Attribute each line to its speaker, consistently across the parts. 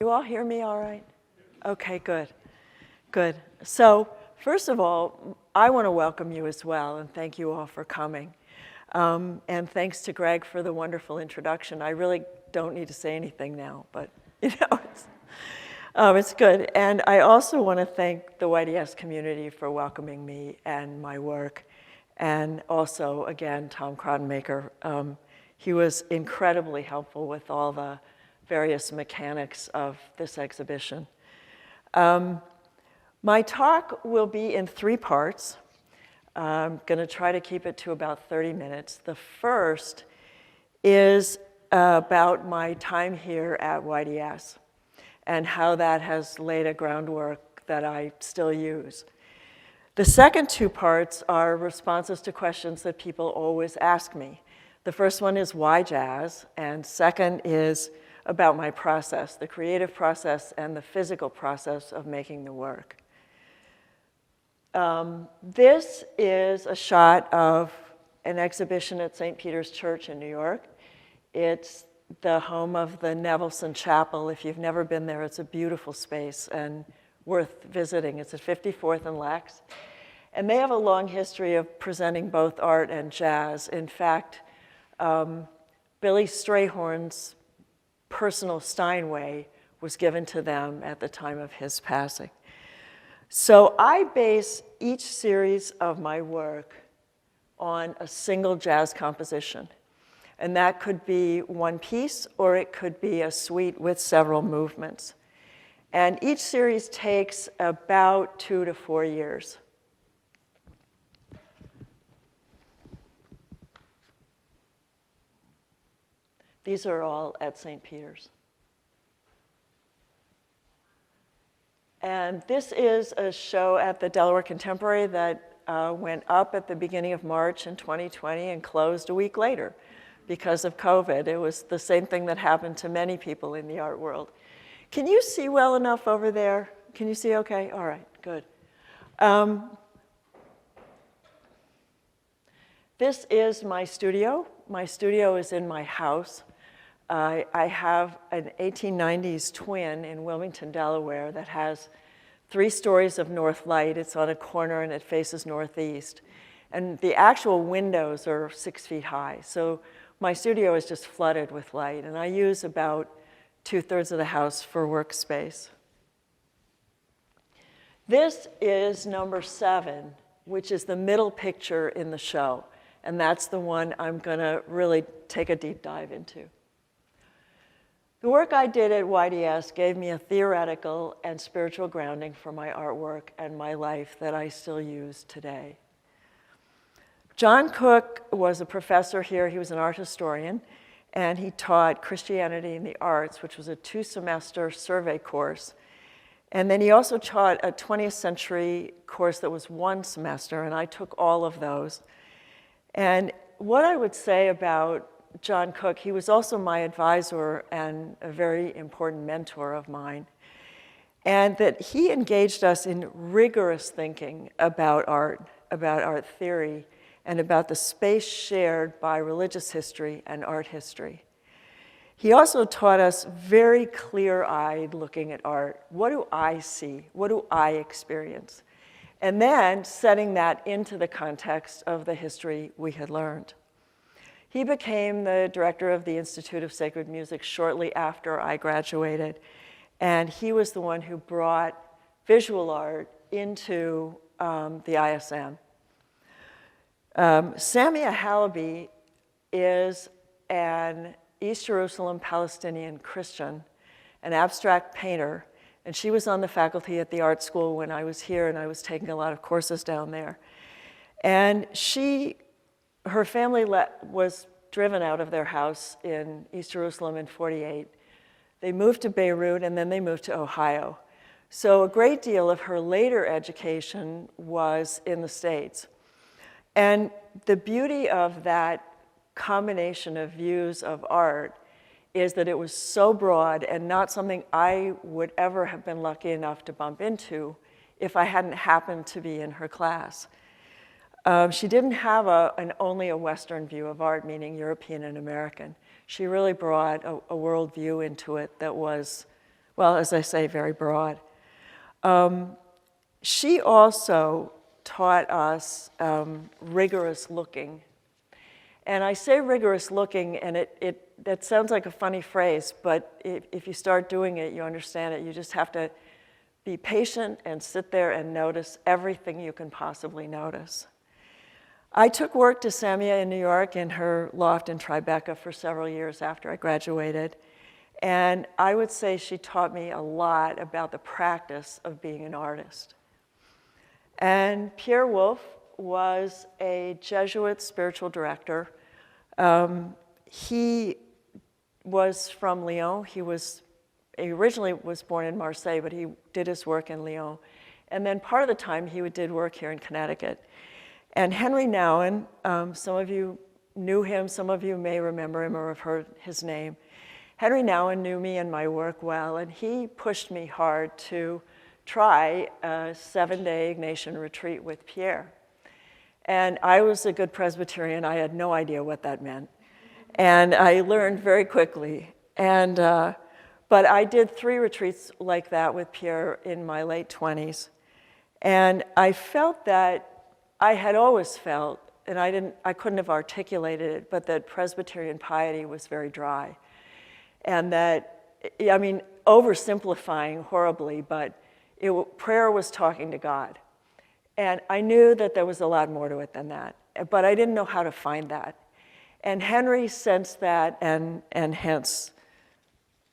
Speaker 1: You all hear me all right? Okay, good, good. So first of all, I want to welcome you as well, and thank you all for coming. And thanks to Greg for the wonderful introduction. I really don't need to say anything now, but it's good. And I also want to thank the YDS community for welcoming me and my work. And also, again, Tom Crodenmaker. He was incredibly helpful with all the various mechanics of this exhibition. My talk will be in 3 parts. I'm going to try to keep it to about 30 minutes. The first is about my time here at YDS and how that has laid a groundwork that I still use. The second 2 parts are responses to questions that people always ask me. The first one is why jazz, and second is about my process, the creative process and the physical process of making the work. This is a shot of an exhibition at St. Peter's Church in New York. It's the home of the Nevilleson Chapel. If you've never been there, it's a beautiful space and worth visiting. It's at 54th and Lex. And they have a long history of presenting both art and jazz. In fact, Billy Strayhorn's personal Steinway was given to them at the time of his passing. So I base each series of my work on a single jazz composition. And that could be one piece, or it could be a suite with several movements. And each series takes about 2 to 4 years. These are all at St. Peter's. And this is a show at the Delaware Contemporary that went up at the beginning of March in 2020 and closed a week later because of COVID. It was the same thing that happened to many people in the art world. Can you see well enough over there? Can you see okay? All right, good. This is my studio. My studio is in my house. I have an 1890s twin in Wilmington, Delaware that has 3 stories of north light. It's on a corner and it faces northeast. And the actual windows are 6 feet high. So my studio is just flooded with light. And I use about 2/3 of the house for workspace. This is number 7, which is the middle picture in the show. And that's the one I'm going to really take a deep dive into. The work I did at YDS gave me a theoretical and spiritual grounding for my artwork and my life that I still use today. John Cook was a professor here. He was an art historian, and he taught Christianity and the Arts, which was a 2-semester survey course. And then he also taught a 20th century course that was 1 semester, and I took all of those. And what I would say about John Cook, he was also my advisor and a very important mentor of mine, and that he engaged us in rigorous thinking about art theory, and about the space shared by religious history and art history. He also taught us very clear-eyed looking at art. What do I see? What do I experience? And then setting that into the context of the history we had learned. He became the director of the Institute of Sacred Music shortly after I graduated, and he was the one who brought visual art into the ISM. Samia Halaby is an East Jerusalem Palestinian Christian, an abstract painter, and she was on the faculty at the art school when I was here, and I was taking a lot of courses down there. And her family was driven out of their house in East Jerusalem in '48. They moved to Beirut, and then they moved to Ohio. So a great deal of her later education was in the States. And the beauty of that combination of views of art is that it was so broad and not something I would ever have been lucky enough to bump into if I hadn't happened to be in her class. She didn't have only a Western view of art, meaning European and American. She really brought a worldview into it that was Well, as I say, very broad. She also taught us rigorous looking. And I say rigorous looking, and that sounds like a funny phrase, but if you start doing it, you understand it. You just have to be patient and sit there and notice everything you can possibly notice. I took work to Samia in New York in her loft in Tribeca for several years after I graduated. And I would say she taught me a lot about the practice of being an artist. And Pierre Wolf was a Jesuit spiritual director. He was from Lyon. He originally was born in Marseille, but he did his work in Lyon. And then part of the time he did work here in Connecticut. And Henry Nouwen, some of you knew him, some of you may remember him or have heard his name. Henry Nouwen knew me and my work well, and he pushed me hard to try a 7-day Ignatian retreat with Pierre. And I was a good Presbyterian. I had no idea what that meant. And I learned very quickly. But I did 3 retreats like that with Pierre in my late 20s. And I felt that I had always felt, and I couldn't have articulated it, but that Presbyterian piety was very dry. And that, I mean, oversimplifying horribly, but prayer was talking to God. And I knew that there was a lot more to it than that, but I didn't know how to find that. And Henry sensed that and hence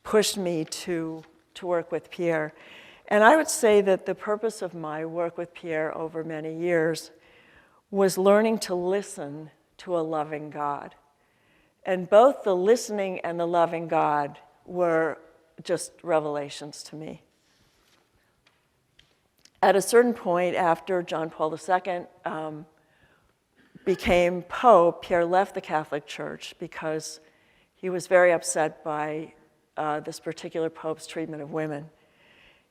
Speaker 1: pushed me to work with Pierre. And I would say that the purpose of my work with Pierre over many years was learning to listen to a loving God. And both the listening and the loving God were just revelations to me. At a certain point, after John Paul II became Pope, Pierre left the Catholic Church because he was very upset by this particular Pope's treatment of women.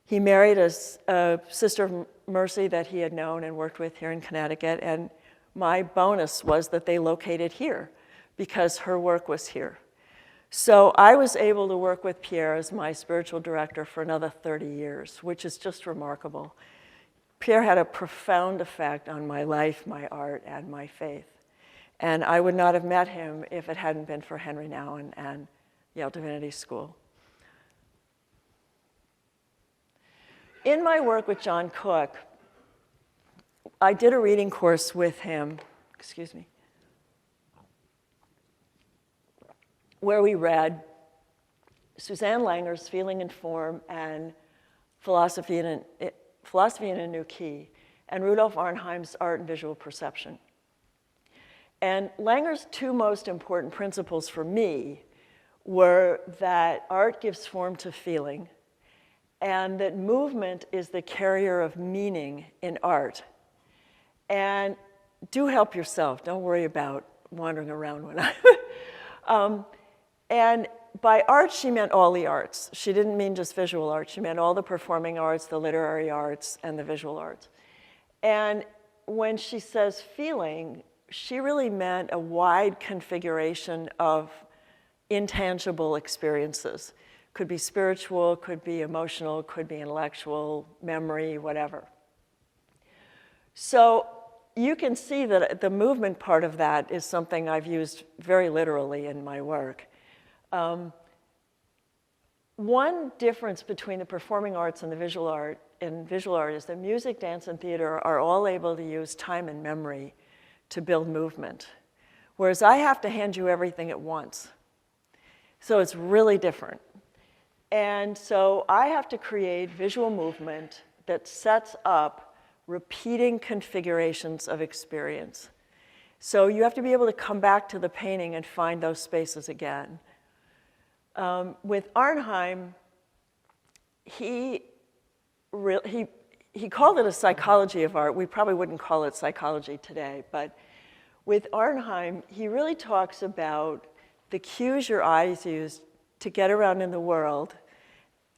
Speaker 1: He married a Sister of Mercy that he had known and worked with here in Connecticut, and my bonus was that they located here because her work was here. So I was able to work with Pierre as my spiritual director for another 30 years, which is just remarkable. Pierre had a profound effect on my life, my art, and my faith. And I would not have met him if it hadn't been for Henry Nouwen and Yale Divinity School. In my work with John Cook, I did a reading course with him, where we read Suzanne Langer's Feeling and Form and Philosophy in a New Key, and Rudolf Arnheim's Art and Visual Perception. And Langer's 2 most important principles for me were that art gives form to feeling, and that movement is the carrier of meaning in art. And do help yourself. Don't worry about wandering around when I... And by art, she meant all the arts. She didn't mean just visual art. She meant all the performing arts, the literary arts, and the visual arts. And when she says feeling, she really meant a wide configuration of intangible experiences. Could be spiritual, could be emotional, could be intellectual, memory, whatever. So you can see that the movement part of that is something I've used very literally in my work. One difference between the performing arts and the visual art is that music, dance, and theater are all able to use time and memory to build movement, whereas I have to hand you everything at once. So it's really different. And so I have to create visual movement that sets up repeating configurations of experience. So you have to be able to come back to the painting and find those spaces again. With Arnheim, he called it a psychology of art. We probably wouldn't call it psychology today, but with Arnheim, he really talks about the cues your eyes use to get around in the world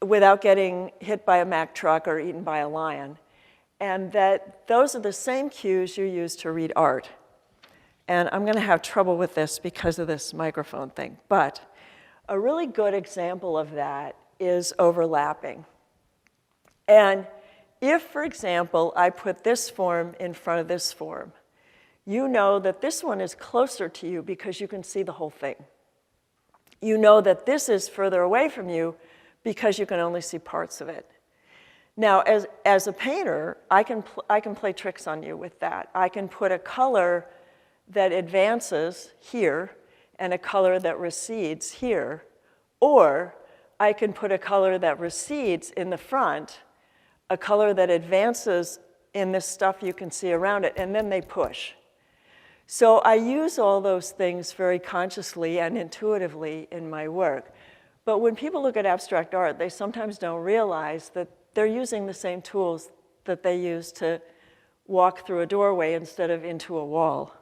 Speaker 1: without getting hit by a Mack truck or eaten by a lion, and that those are the same cues you use to read art. And I'm going to have trouble with this because of this microphone thing, but a really good example of that is overlapping. And if, for example, I put this form in front of this form, you know that this one is closer to you because you can see the whole thing. You know that this is further away from you because you can only see parts of it. Now, as a painter, I can play tricks on you with that. I can put a color that advances here and a color that recedes here, or I can put a color that recedes in the front, a color that advances in this stuff you can see around it, and then they push. So I use all those things very consciously and intuitively in my work. But when people look at abstract art, they sometimes don't realize that they're using the same tools that they use to walk through a doorway instead of into a wall.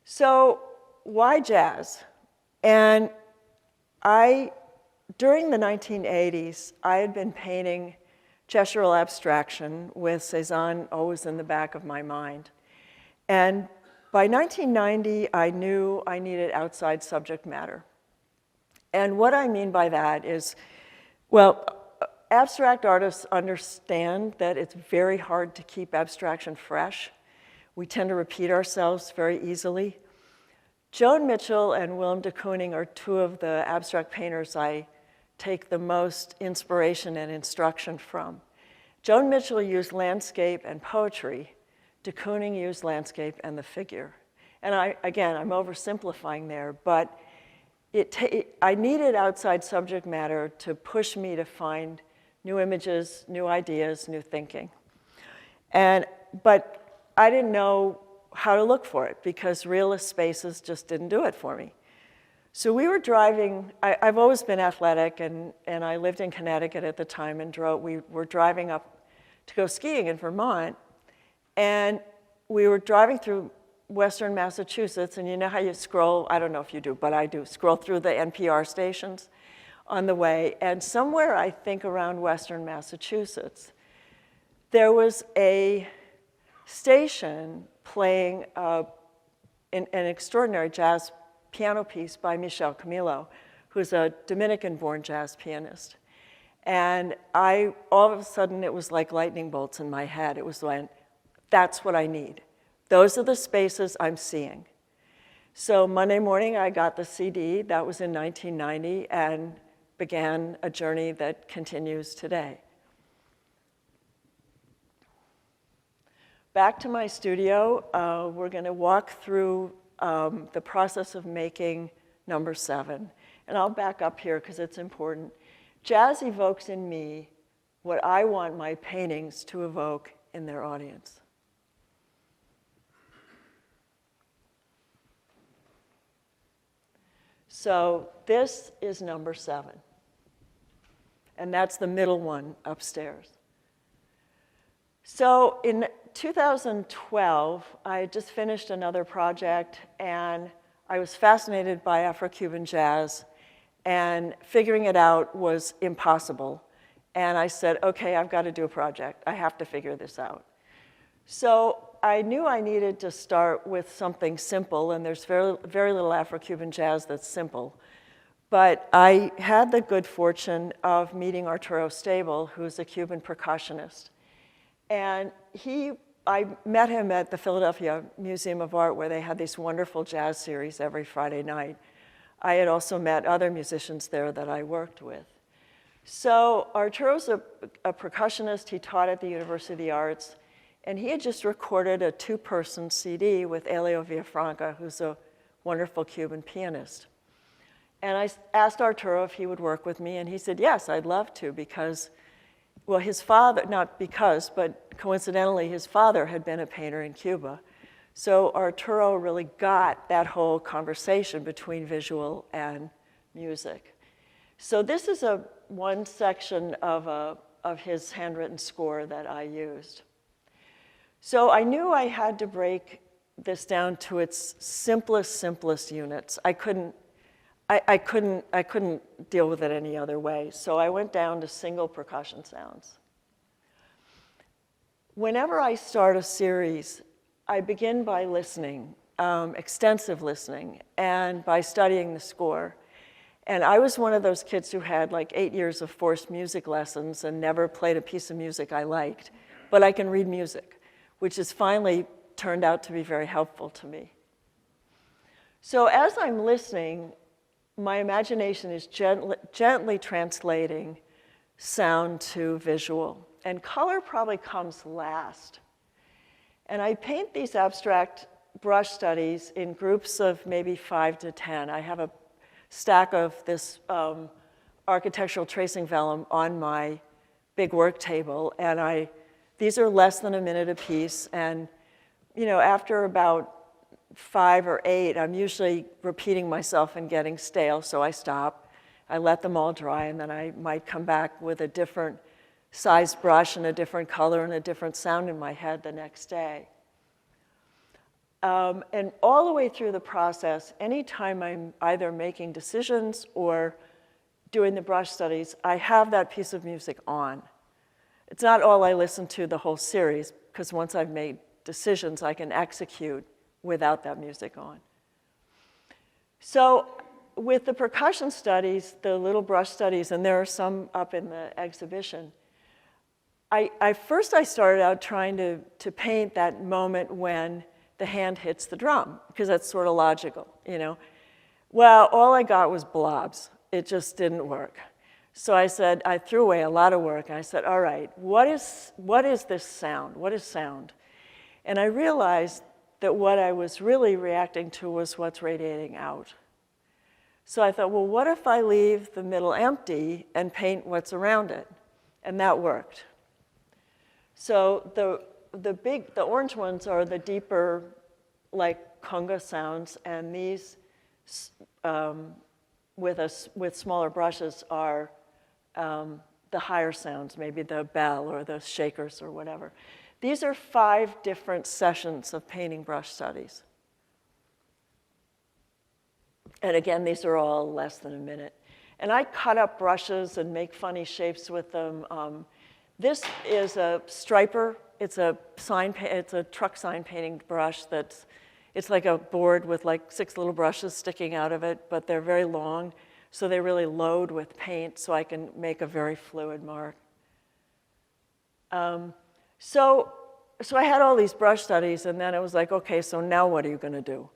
Speaker 1: So why jazz? And during the 1980s, I had been painting gestural abstraction with Cézanne always in the back of my mind. And by 1990, I knew I needed outside subject matter. And what I mean by that is, well, abstract artists understand that it's very hard to keep abstraction fresh. We tend to repeat ourselves very easily. Joan Mitchell and Willem de Kooning are two of the abstract painters I take the most inspiration and instruction from. Joan Mitchell used landscape and poetry. De Kooning used landscape and the figure. And again, I'm oversimplifying there, but I needed outside subject matter to push me to find new images, new ideas, new thinking. But I didn't know how to look for it because realist spaces just didn't do it for me. So we were driving, I've always been athletic, and I lived in Connecticut at the time, and we were driving up to go skiing in Vermont, and we were driving through Western Massachusetts, and you know how you scroll, I don't know if you do, but I do, scroll through the NPR stations on the way, and somewhere, I think around Western Massachusetts, there was a station playing an extraordinary jazz piano piece by Michel Camilo, who's a Dominican-born jazz pianist. And all of a sudden, it was like lightning bolts in my head. It was like, that's what I need. Those are the spaces I'm seeing. So Monday morning, I got the CD. That was in 1990, and began a journey that continues today. Back to my studio, we're going to walk through the process of making number 7. And I'll back up here because it's important. Jazz evokes in me what I want my paintings to evoke in their audience. So this is number 7. And that's the middle one upstairs. So in 2012, I had just finished another project, and I was fascinated by Afro-Cuban jazz, and figuring it out was impossible. And I said, okay, I've got to do a project. I have to figure this out. So I knew I needed to start with something simple, and there's very, very little Afro-Cuban jazz that's simple. But I had the good fortune of meeting Arturo Stable, who's a Cuban percussionist. And I met him at the Philadelphia Museum of Art, where they had these wonderful jazz series every Friday night. I had also met other musicians there that I worked with. So Arturo's a percussionist. He taught at the University of the Arts. And he had just recorded a 2-person CD with Elio Villafranca, who's a wonderful Cuban pianist. And I asked Arturo if he would work with me, and he said, yes, I'd love to, because, well, his father, not because, but coincidentally, his father had been a painter in Cuba. So Arturo really got that whole conversation between visual and music. So this is one section of his handwritten score that I used. So I knew I had to break this down to its simplest units. I couldn't deal with it any other way. So I went down to single percussion sounds. Whenever I start a series, I begin by listening. extensive listening and by studying the score. And I was one of those kids who had like 8 years of forced music lessons and never played a piece of music I liked. But I can read music, which has finally turned out to be very helpful to me. So as I'm listening, my imagination is gently translating sound to visual. And color probably comes last. And I paint these abstract brush studies in groups of maybe 5 to 10. I have a stack of this architectural tracing vellum on my big work table, and these are less than a minute apiece. And after about 5 or 8, I'm usually repeating myself and getting stale, so I stop. I let them all dry, and then I might come back with a different size brush and a different color and a different sound in my head the next day. And all the way through the process, anytime I'm either making decisions or doing the brush studies, I have that piece of music on. It's not all I listen to the whole series, because once I've made decisions, I can execute without that music on. So with the percussion studies, the little brush studies, and there are some up in the exhibition, first I started out trying to paint that moment when the hand hits the drum, because that's sort of logical, Well, all I got was blobs. It just didn't work. So I threw away a lot of work. I said, all right, what is this sound? What is sound? And I realized that what I was really reacting to was what's radiating out. So I thought, well, what if I leave the middle empty and paint what's around it? And that worked. So the orange ones are the deeper, like conga sounds, and these with smaller brushes are the higher sounds, maybe the bell or the shakers or whatever. These are 5 different sessions of painting brush studies. And again, these are all less than a minute. And I cut up brushes and make funny shapes with them. This is a striper. It's a truck sign painting brush it's like a board with like 6 little brushes sticking out of it, but they're very long, so they really load with paint, so I can make a very fluid mark. So I had all these brush studies, and then it was like, okay, so now what are you going to do?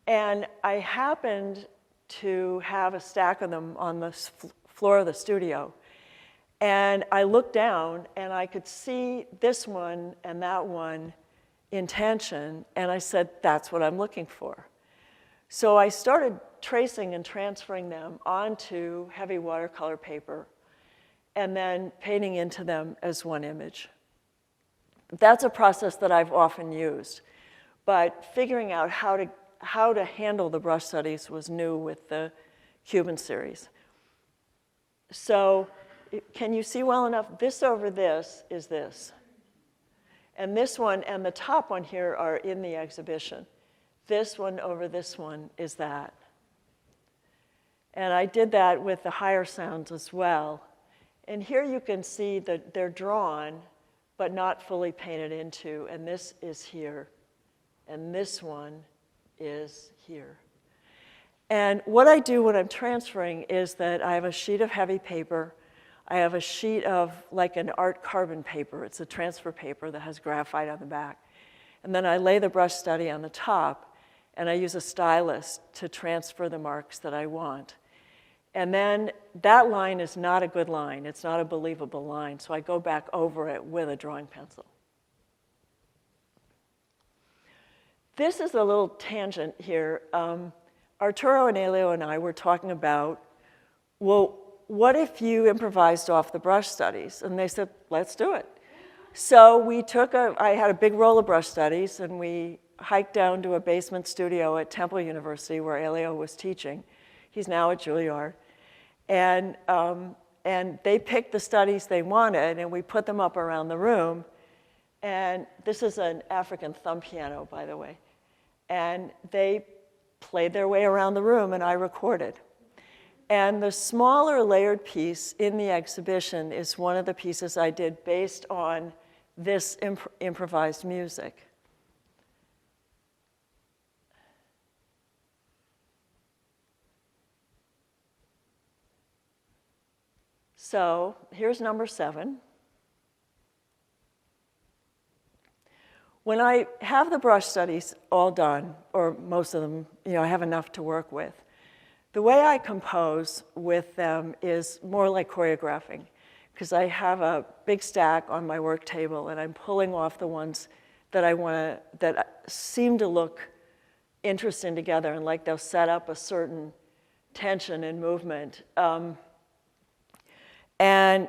Speaker 1: And I happened to have a stack of them on the floor of the studio. And I looked down, and I could see this one and that one in tension, and I said, that's what I'm looking for. So I started tracing and transferring them onto heavy watercolor paper, and then painting into them as one image. That's a process that I've often used, but figuring out how to handle the brush studies was new with the Cuban series. So can you see well enough? This over this is this. And this one and the top one here are in the exhibition. This one over this one is that. And I did that with the higher sounds as well. And here you can see that they're drawn, but not fully painted into. And this is here. And this one is here. And what I do when I'm transferring is that I have a sheet of heavy paper. I have a sheet of like an art carbon paper. It's a transfer paper that has graphite on the back. And then I lay the brush study on the top, and I use a stylus to transfer the marks that I want. And then that line is not a good line. It's not a believable line, so I go back over it with a drawing pencil. This is a little tangent here. Arturo and Elio and I were talking about, well, what if you improvised off the brush studies? And they said, let's do it. So I had a big roll of brush studies, and we hiked down to a basement studio at Temple University where Elio was teaching. He's now at Juilliard. And they picked the studies they wanted, and we put them up around the room. And this is an African thumb piano, by the way. And they played their way around the room, and I recorded. And the smaller layered piece in the exhibition is one of the pieces I did based on this improvised music. So here's number 7. When I have the brush studies all done, or most of them, I have enough to work with, the way I compose with them is more like choreographing, because I have a big stack on my work table, and I'm pulling off the ones that that seem to look interesting together, and like they'll set up a certain tension and movement. And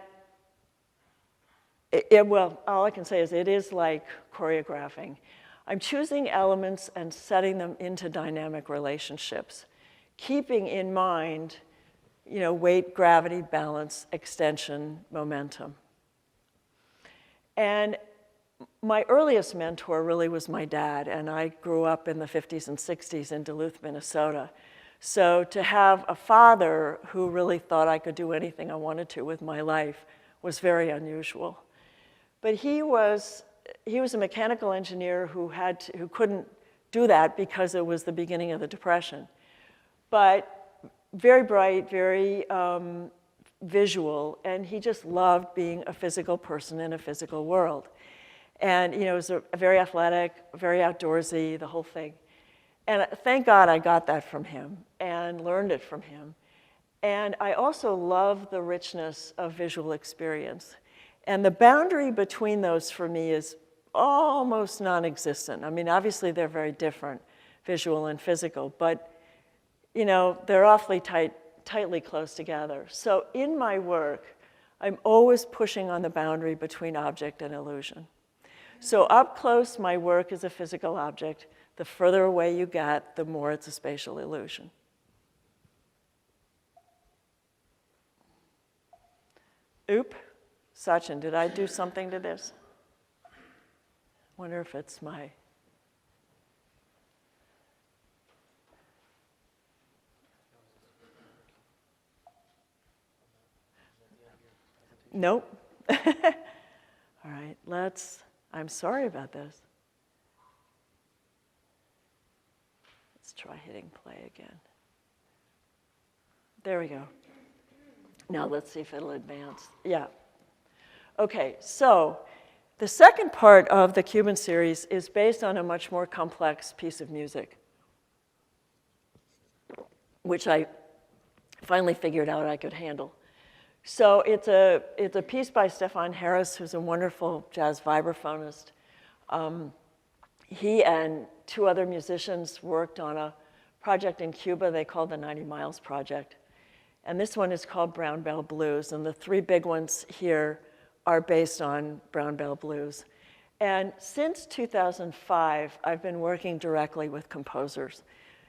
Speaker 1: well, all I can say is it is like choreographing. I'm choosing elements and setting them into dynamic relationships, keeping in mind, weight, gravity, balance, extension, momentum. And my earliest mentor really was my dad, and I grew up in the 50s and 60s in Duluth, Minnesota. So to have a father who really thought I could do anything I wanted to with my life was very unusual. But he was a mechanical engineer who couldn't do that because it was the beginning of the Depression. But very bright, very visual, and he just loved being a physical person in a physical world. And he was a very athletic, very outdoorsy, the whole thing. And thank God I got that from him and learned it from him. And I also love the richness of visual experience. And the boundary between those for me is almost non-existent. I mean, obviously they're very different, visual and physical, but they're awfully tightly close together. So in my work, I'm always pushing on the boundary between object and illusion. So up close, my work is a physical object. The further away you get, the more it's a spatial illusion. Oop, Sachin, did I do something to this? Wonder if it's my... Nope. All right, I'm sorry about this. Let's try hitting play again. There we go. Now let's see if it'll advance. Yeah. Okay, so the second part of the Cuban series is based on a much more complex piece of music, which I finally figured out I could handle. So it's a piece by Stefan Harris, who's a wonderful jazz vibraphonist. He and 2 other musicians worked on a project in Cuba they called the 90 Miles Project. And this one is called Brown Bell Blues, and the 3 big ones here are based on Brown Bell Blues. And since 2005, I've been working directly with composers.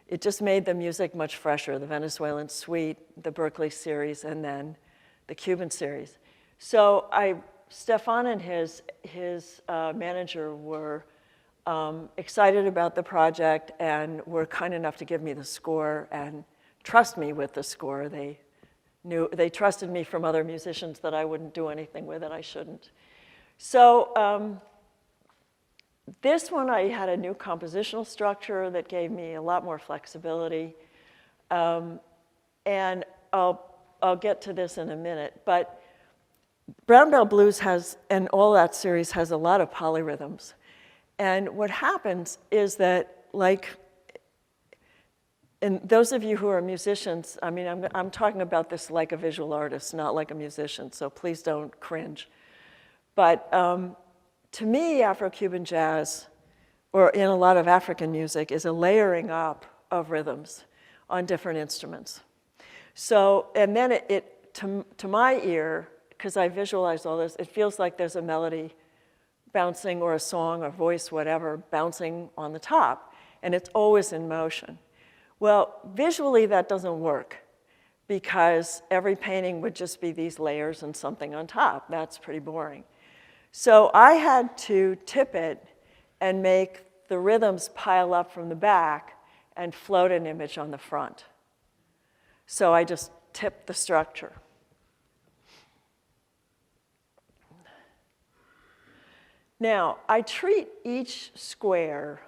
Speaker 1: It just made the music much fresher, the Venezuelan Suite, the Berkeley series, and then the Cuban series. So Stefan and his manager were excited about the project and were kind enough to give me the score and trust me with the score. They trusted me from other musicians that I wouldn't do anything with it I shouldn't. So this one, I had a new compositional structure that gave me a lot more flexibility. And I'll get to this in a minute. But Brown Bell Blues and all that series has a lot of polyrhythms. And what happens is that, and those of you who are musicians, I mean, I'm talking about this like a visual artist, not like a musician, so please don't cringe. But to me, Afro-Cuban jazz, or in a lot of African music, is a layering up of rhythms on different instruments. So, and then to my ear, because I visualize all this, it feels like there's a melody bouncing, or a song, or voice, whatever, bouncing on the top, and it's always in motion. Well, visually that doesn't work, because every painting would just be these layers and something on top. That's pretty boring. So I had to tip it and make the rhythms pile up from the back and float an image on the front. So I just tipped the structure. Now, I treat each square,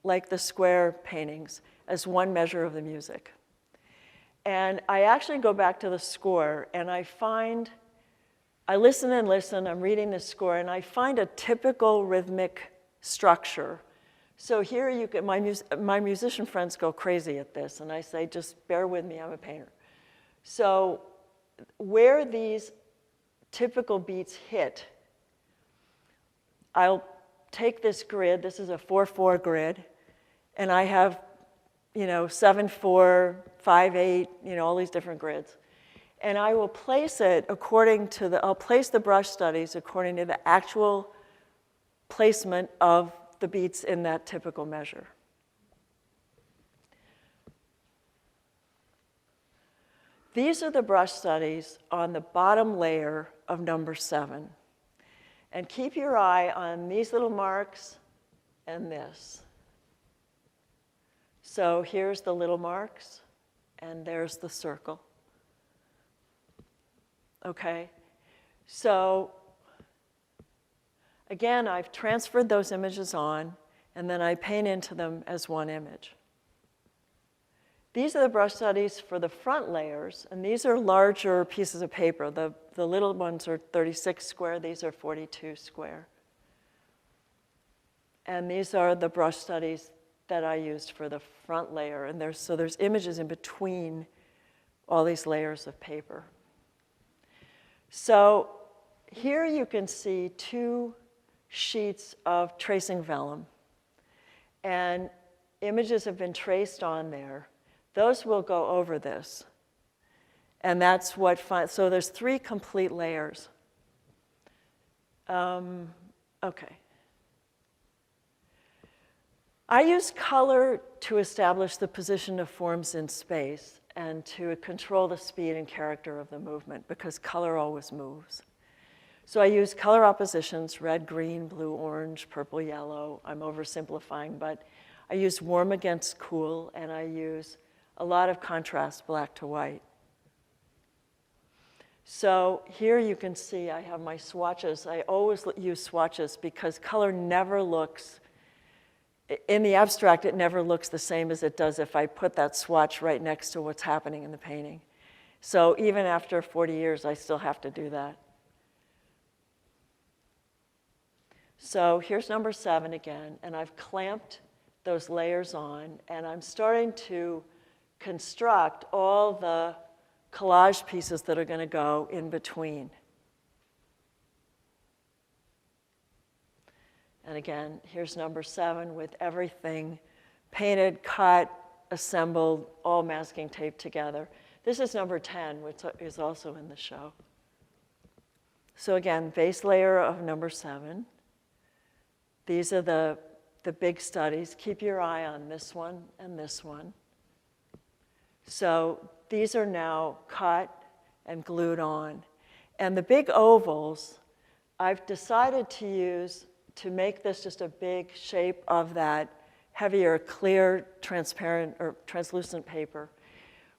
Speaker 1: like the square paintings, as one measure of the music. And I actually go back to the score, and I find I listen and listen, I'm reading the score, and I find a typical rhythmic structure. So here you can, my musician friends go crazy at this, and I say, just bear with me, I'm a painter. So where these typical beats hit, I'll take this grid, this is a 4/4 grid, and I have, 7/4, 5/8, all these different grids. And I will place it according to I'll place the brush studies according to the actual placement of the beats in that typical measure. These are the brush studies on the bottom layer of number 7. And keep your eye on these little marks and this. So here's the little marks, and there's the circle. Okay? So again, I've transferred those images on, and then I paint into them as one image. These are the brush studies for the front layers, and these are larger pieces of paper. The little ones are 36 square, these are 42 square. And these are the brush studies that I used for the front layer, and there's images in between all these layers of paper. So here you can see 2 sheets of tracing vellum, and images have been traced on there. Those will go over this. And that's what, so there's 3 complete layers. Okay. I use color to establish the position of forms in space and to control the speed and character of the movement, because color always moves. So I use color oppositions, red, green, blue, orange, purple, yellow. I'm oversimplifying, but I use warm against cool, and I use a lot of contrast, black to white. So here you can see I have my swatches. I always use swatches because color never looks, in the abstract, it never looks the same as it does if I put that swatch right next to what's happening in the painting. So even after 40 years, I still have to do that. So here's number 7 again, and I've clamped those layers on, and I'm starting to construct all the collage pieces that are going to go in between. And again, here's number 7 with everything painted, cut, assembled, all masking tape together. This is number 10, which is also in the show. So again, base layer of number 7. These are the big studies. Keep your eye on this one and this one. So these are now cut and glued on. And the big ovals, I've decided to use to make this just a big shape of that heavier, clear, transparent, or translucent paper.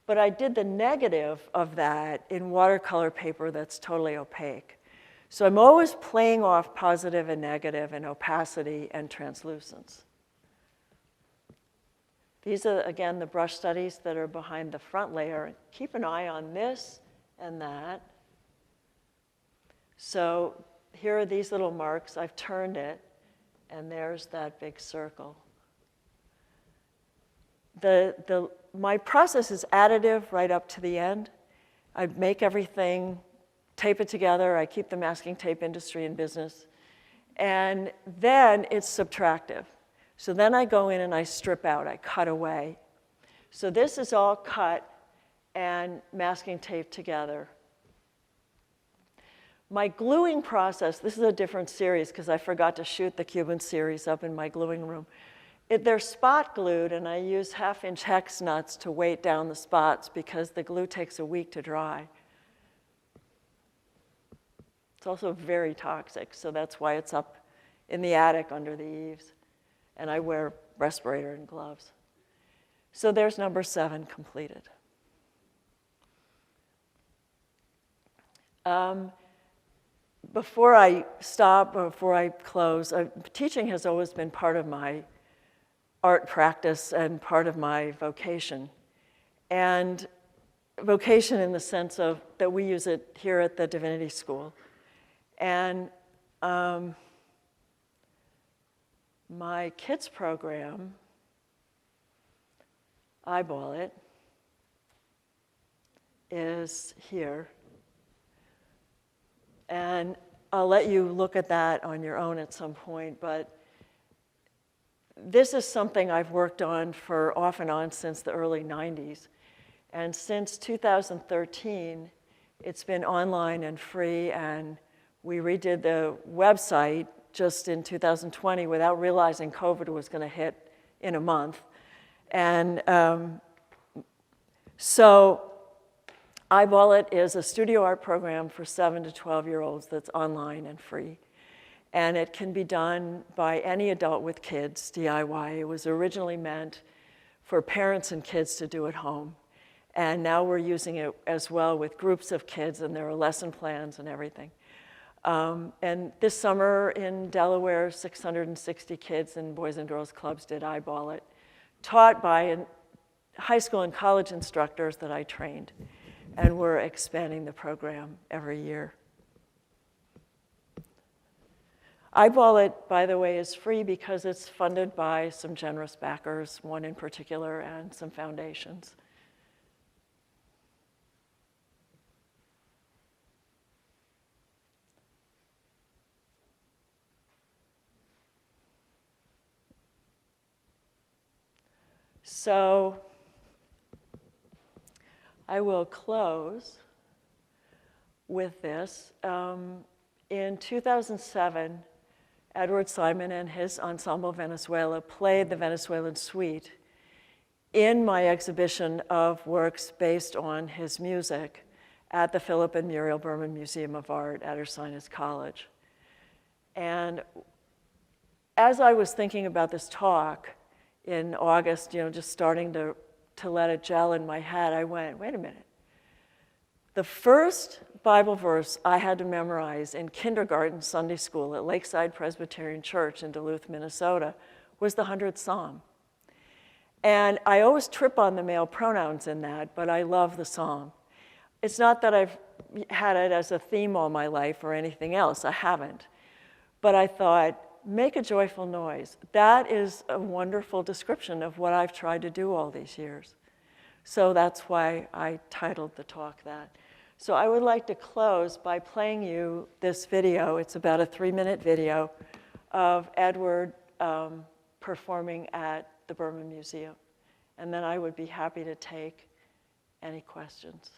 Speaker 1: But I did the negative of that in watercolor paper that's totally opaque. So I'm always playing off positive and negative and opacity and translucence. These are, again, the brush studies that are behind the front layer. Keep an eye on this and that. So here are these little marks. I've turned it, and there's that big circle. My process is additive right up to the end. I make everything, tape it together. I keep the masking tape industry in business. And then it's subtractive. So then I go in and I strip out, I cut away. So this is all cut and masking tape together. My gluing process, this is a different series because I forgot to shoot the Cuban series up in my gluing room. They're spot glued, and I use 1/2-inch hex nuts to weight down the spots because the glue takes a week to dry. It's also very toxic, so that's why it's up in the attic under the eaves. And I wear respirator and gloves. So there's number 7 completed. Before I stop, before I close, teaching has always been part of my art practice and part of my vocation. And vocation in the sense of that we use it here at the Divinity School. And my kids program, Eyeball It, is here. And I'll let you look at that on your own at some point, but this is something I've worked on for off and on since the early 90s. And since 2013, it's been online and free, and we redid the website just in 2020 without realizing COVID was going to hit in a month. And so Eyeball It is a studio art program for 7 to 12-year-olds that's online and free. And it can be done by any adult with kids, DIY. It was originally meant for parents and kids to do at home. And now we're using it as well with groups of kids, and there are lesson plans and everything. And this summer in Delaware, 660 kids in Boys and Girls Clubs did Eyeball It, taught by high school and college instructors that I trained. And we're expanding the program every year. Eyeball It, by the way, is free because it's funded by some generous backers, one in particular, and some foundations. So I will close with this. In 2007, Edward Simon and his ensemble Venezuela played the Venezuelan Suite in my exhibition of works based on his music at the Phillip and Muriel Berman Museum of Art at Ursinus College. And as I was thinking about this talk in August, just starting to let it gel in my head, I went, wait a minute. The first Bible verse I had to memorize in kindergarten Sunday school at Lakeside Presbyterian Church in Duluth, Minnesota, was the 100th Psalm. And I always trip on the male pronouns in that, but I love the psalm. It's not that I've had it as a theme all my life or anything else. I haven't. But I thought, make a joyful noise. That is a wonderful description of what I've tried to do all these years. So that's why I titled the talk that. So I would like to close by playing you this video. It's about a 3-minute video of Edward performing at the Berman Museum. And then I would be happy to take any questions.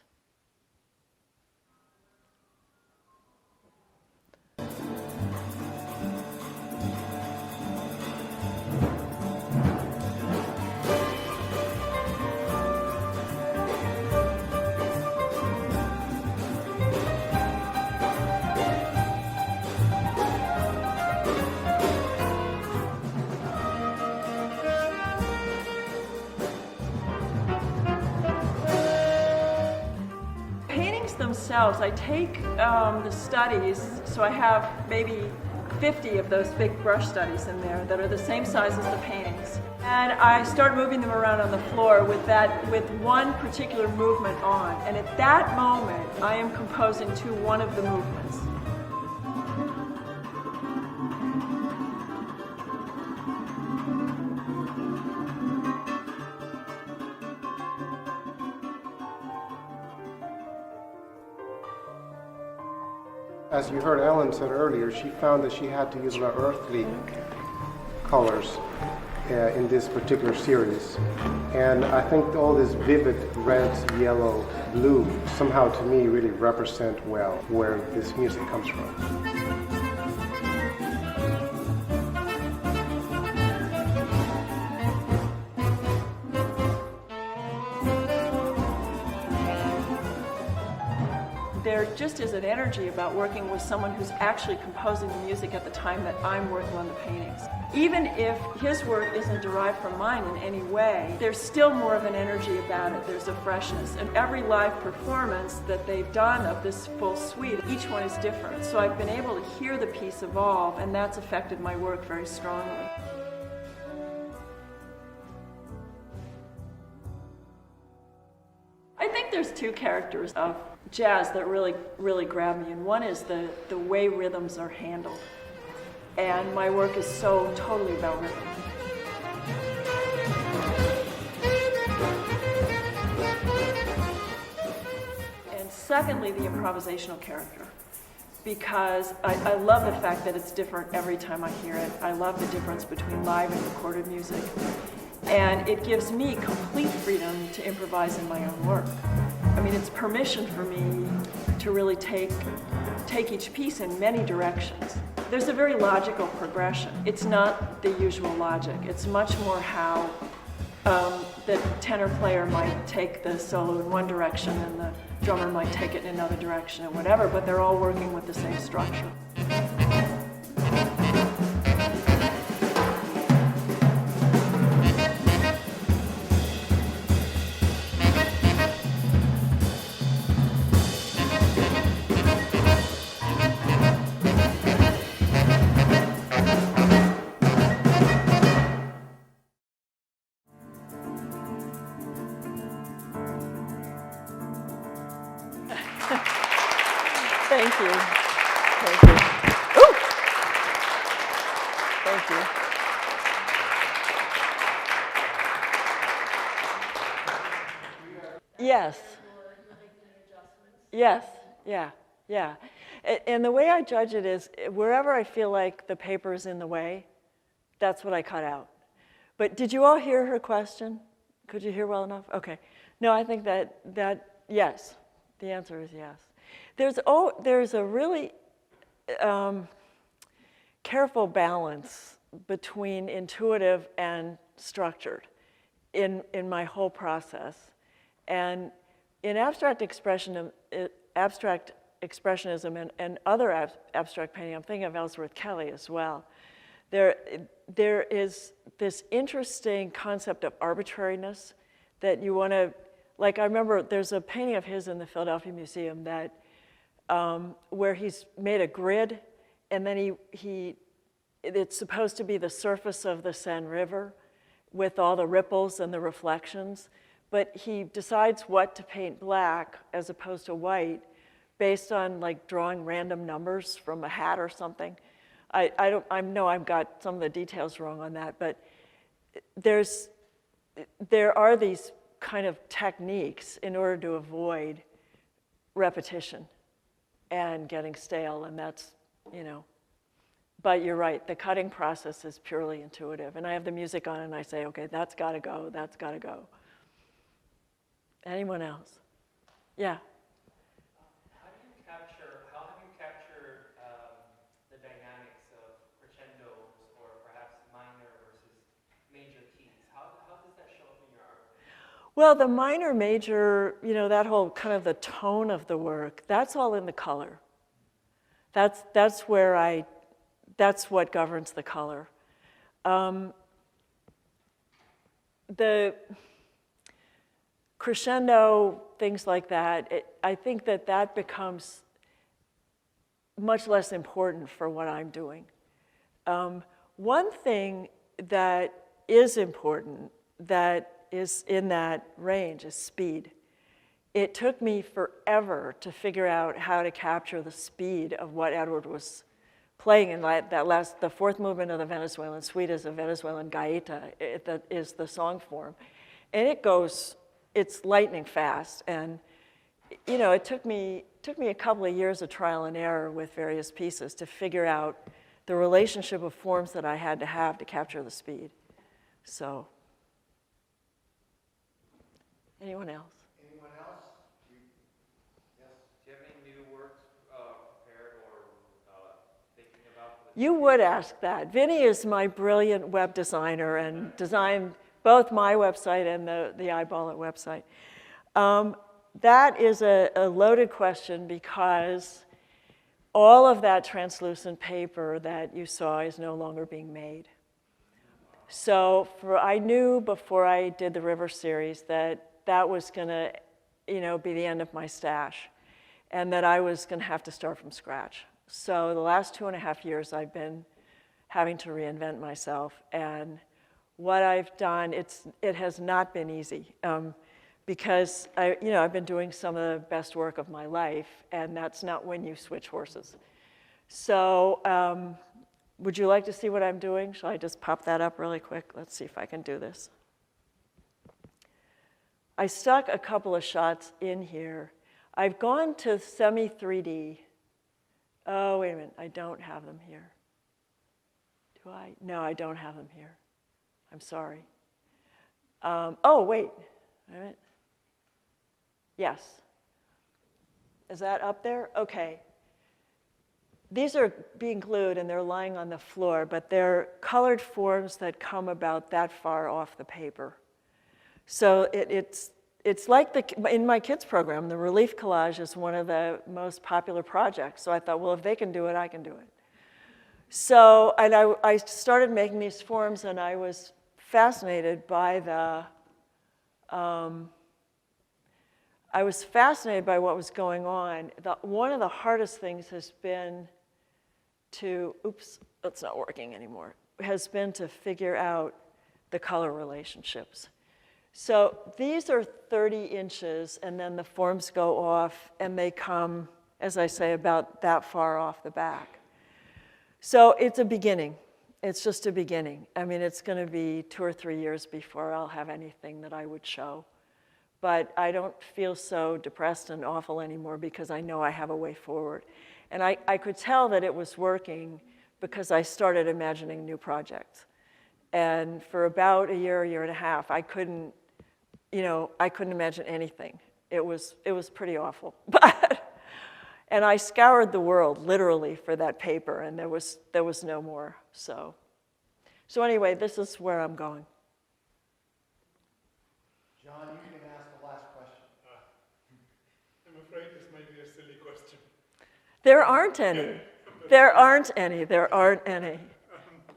Speaker 1: Themselves, I take the studies, so I have maybe 50 of those big brush studies in there that are the same size as the paintings. And I start moving them around on the floor with one particular movement on. And at that moment, I am composing to one of the movements.
Speaker 2: As you heard Ellen said earlier, she found that she had to use more earthly colors in this particular series. And I think all this vivid red, yellow, blue somehow to me really represent well where this music comes from.
Speaker 1: There just is an energy about working with someone who's actually composing the music at the time that I'm working on the paintings. Even if his work isn't derived from mine in any way, there's still more of an energy about it. There's a freshness. And every live performance that they've done of this full suite, each one is different. So I've been able to hear the piece evolve, and that's affected my work very strongly. I think there's two characters of jazz that really grab me, and one is the way rhythms are handled. And my work is so totally about rhythm. And secondly, the improvisational character, because I love the fact that it's different every time I hear it. I love the difference between live and recorded music. And it gives me complete freedom to improvise in my own work. I mean, it's permission for me to really take each piece in many directions. There's a very logical progression. It's not the usual logic. It's much more how the tenor player might take the solo in one direction and the drummer might take it in another direction or whatever, but they're all working with the same structure. Thank you. Thank you. Ooh! Thank you. Yes. Yes, yeah. And the way I judge it is wherever I feel like the paper is in the way, that's what I cut out. But did you all hear her question? Could you hear well enough? Okay. No, I think that yes. The answer is yes. There's a really careful balance between intuitive and structured in my whole process. And in abstract expressionism and other abstract painting, I'm thinking of Ellsworth Kelly as well, there is this interesting concept of arbitrariness that you want to, like I remember there's a painting of his in the Philadelphia Museum that where he's made a grid, and then it's supposed to be the surface of the Seine River with all the ripples and the reflections, but he decides what to paint black as opposed to white based on like drawing random numbers from a hat or something. I know I've got some of the details wrong on that, but there are these kind of techniques in order to avoid repetition and getting stale, and that's, but you're right, the cutting process is purely intuitive, and I have the music on and I say, okay, that's gotta go, that's gotta go. Anyone else? Yeah.
Speaker 3: How have you captured the dynamics of crescendos or perhaps minor versus major keys? How does that show up in your art?
Speaker 1: Well, the minor, major, that whole kind of the tone of the work, that's all in the color. That's what governs the color. The crescendo, things like that, I think that becomes much less important for what I'm doing. One thing that is important that is in that range is speed. It took me forever to figure out how to capture the speed of what Edward was playing in the fourth movement of the Venezuelan suite is a Venezuelan gaita, that is the song form. And it's lightning fast. And, it took me a couple of years of trial and error with various pieces to figure out the relationship of forms that I had to have to capture the speed. So, anyone else?
Speaker 4: Anyone else? Yes.
Speaker 3: Do you have any new works prepared or thinking about?
Speaker 1: You would ask that. Vinny is my brilliant web designer and designed both my website and the Eyeball It website. That is a loaded question because all of that translucent paper that you saw is no longer being made. So I knew before I did the River series that was going to, be the end of my stash, and that I was going to have to start from scratch. So the last 2.5 years, I've been having to reinvent myself, and what I've done, it has not been easy. because I've been doing some of the best work of my life, and that's not when you switch horses. So would you like to see what I'm doing? Shall I just pop that up really quick? Let's see if I can do this. I stuck a couple of shots in here. I've gone to semi-3D. Oh, wait a minute, I don't have them here. Do I? No, I don't have them here. I'm sorry. Oh, wait a minute. Yes. Is that up there? Okay. These are being glued and they're lying on the floor, but they're colored forms that come about that far off the paper. So it's like in my kids program, the relief collage is one of the most popular projects. So I thought, well, if they can do it, I can do it. So, and I started making these forms, and I was fascinated by what was going on. One of the hardest things has been to, oops, that's not working anymore, has been to figure out the color relationships. So these are 30 inches, and then the forms go off, and they come, as I say, about that far off the back. So it's a beginning. It's just a beginning. I mean, it's going to be 2 or 3 years before I'll have anything that I would show. But I don't feel so depressed and awful anymore because I know I have a way forward. And I could tell that it was working because I started imagining new projects. And for about a year and a half, I couldn't imagine anything. It was pretty awful. And I scoured the world, literally, for that paper, and there was no more. So anyway, this is where I'm going.
Speaker 4: John, you can ask the last question.
Speaker 5: I'm afraid this may be a silly question.
Speaker 1: There aren't any. There aren't any. There aren't any.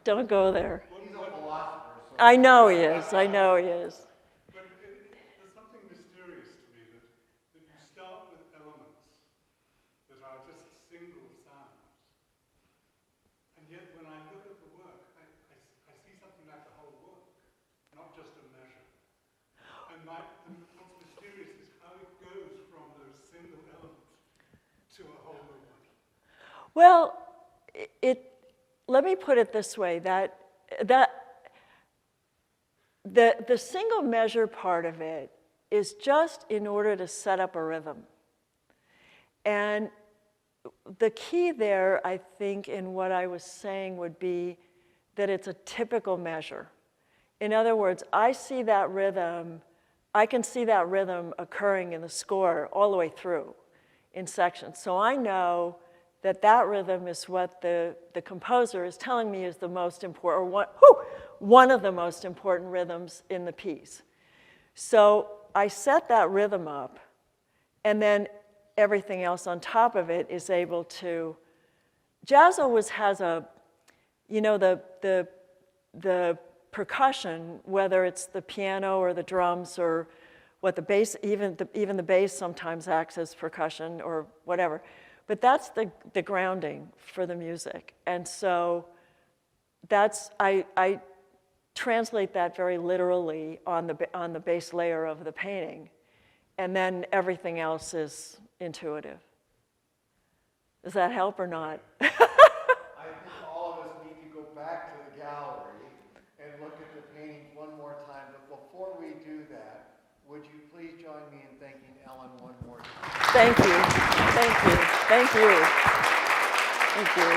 Speaker 1: Don't go there.
Speaker 4: He's a philosopher. So
Speaker 1: I know he is. I know he is.
Speaker 5: But there's something mysterious to me that you start with elements that are just single sounds. And yet when I look at the work, I see something like the whole work, not just a measure. And what's mysterious is how it goes from those single elements to a whole new one.
Speaker 1: Well, let me put it this way, that the single measure part of it is just in order to set up a rhythm. And the key there, I think, in what I was saying would be that it's a typical measure. In other words, I can see that rhythm occurring in the score all the way through in sections. So I know that rhythm is what the composer is telling me is the most important, or one of the most important rhythms in the piece. So I set that rhythm up, and then everything else on top of it is able to. Jazz always has the percussion, whether it's the piano or the drums or what the bass, even the bass sometimes acts as percussion or whatever. But that's the grounding for the music. And so I translate that very literally on the base layer of the painting. And then everything else is intuitive. Does that help or not?
Speaker 4: I think all of us need to go back to the gallery and look at the paintings one more time. But before we do that, would you please join me in thanking Ellen one more time?
Speaker 1: Thank you. Thank you. Thank you. Thank you.